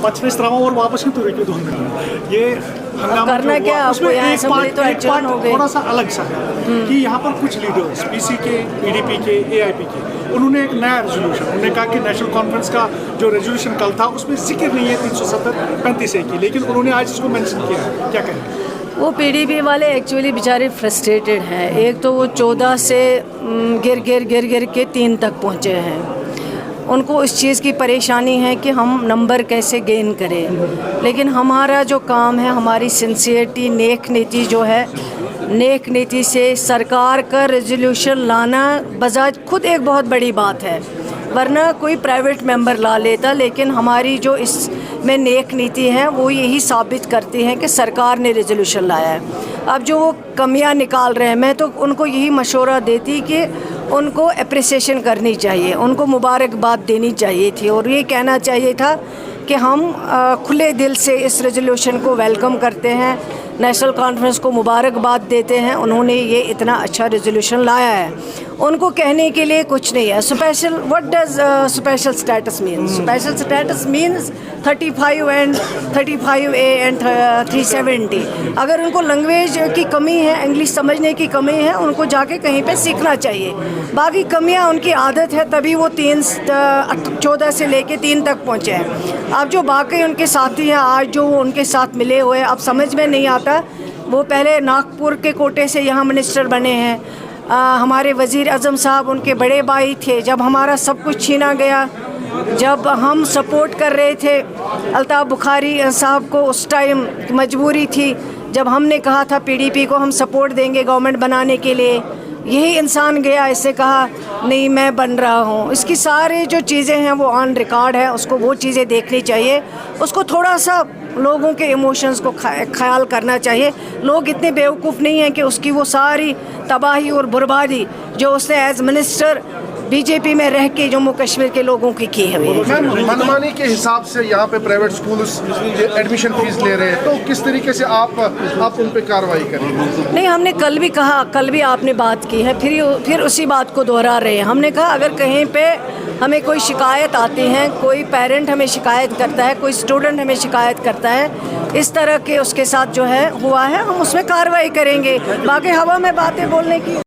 पता नहीं ड्रामा और वापस क्यों तुरंत 2 मिनट ये करना क्या आपको यहाँ असेंबली तो एडजर्न हो गई। थोड़ा सा अलग सा है कि यहाँ पर कुछ लीडर्स पीसी के, पीडीपी के, एआईपी के, उन्होंने एक नया रेजोल्यूशन, उन्होंने कहा कि नेशनल कॉन्फ्रेंस का जो रेजोल्यूशन कल था उसमें जिक्र नहीं है 370-35A की, लेकिन उन्होंने आज इसको मेंशन किया है। क्या कहें? वो पीडीपी वाले एक्चुअली बेचारे फ्रस्ट्रेटेड हैं। एक तो वो 14 से गिर के 3 तक पहुँचे हैं। उनको इस चीज़ की परेशानी है कि हम नंबर कैसे गेन करें, लेकिन हमारा जो काम है, हमारी सिंसियरिटी, नेक नीति जो है, नेक नीति से सरकार का रेजोल्यूशन लाना बजाज खुद एक बहुत बड़ी बात है, वरना कोई प्राइवेट मेंबर ला लेता। लेकिन हमारी जो इसमें नेक नीति है वो यही साबित करती है कि सरकार ने रेजोल्यूशन लाया है। अब जो वो कमियां निकाल रहे हैं, मैं तो उनको यही मशवरा देती कि उनको अप्रिसिएशन करनी चाहिए, उनको मुबारकबाद देनी चाहिए थी और ये कहना चाहिए था कि हम खुले दिल से इस रेजोल्यूशन को वेलकम करते हैं, नेशनल कॉन्फ्रेंस को मुबारकबाद देते हैं, उन्होंने ये इतना अच्छा रेजोल्यूशन लाया है। उनको कहने के लिए कुछ नहीं है। Special, what does special status mean? Special status means 35A and 370। अगर उनको लैंग्वेज की कमी है, इंग्लिश समझने की कमी है, उनको जाके कहीं पे सीखना चाहिए। बाकी कमियां उनकी आदत है, तभी वो 14 से लेके 3 तक पहुँचे हैं। अब जो बाकी उनके साथी हैं आज जो उनके साथ मिले हुए, अब समझ में नहीं आता, वो पहले नागपुर के कोटे से यहाँ मिनिस्टर बने हैं। हमारे वज़ीर आज़म साहब उनके बड़े भाई थे। जब हमारा सब कुछ छीना गया, जब हम सपोर्ट कर रहे थे अल्ताफ़ बुखारी साहब को, उस टाइम मजबूरी थी, जब हमने कहा था पीडीपी को हम सपोर्ट देंगे गवर्नमेंट बनाने के लिए, यही इंसान गया, इससे कहा नहीं मैं बन रहा हूँ। इसकी सारी जो चीज़ें हैं वो ऑन रिकॉर्ड है, उसको वो चीज़ें देखनी चाहिए, उसको थोड़ा सा लोगों के इमोशंस को ख्याल करना चाहिए। लोग इतने बेवकूफ़ नहीं हैं कि उसकी वो सारी तबाही और बर्बादी जो उसने एज मिनिस्टर बीजेपी में रह के जम्मू कश्मीर के लोगों की है। मनमानी के हिसाब से यहाँ पे प्राइवेट स्कूल्स एडमिशन फीस ले रहे हैं, तो किस तरीके से आप उन पे कार्रवाई करेंगे? नहीं, हमने कल भी कहा, कल भी आपने बात की है, फिर उसी बात को दोहरा रहे हैं। हमने कहा अगर कहीं पे हमें कोई शिकायत आती है, कोई पेरेंट हमें शिकायत करता है, कोई स्टूडेंट हमें शिकायत करता है, इस तरह के उसके साथ जो है हुआ है, हम उसमें कार्रवाई करेंगे। बाकी हवा में बातें बोलने की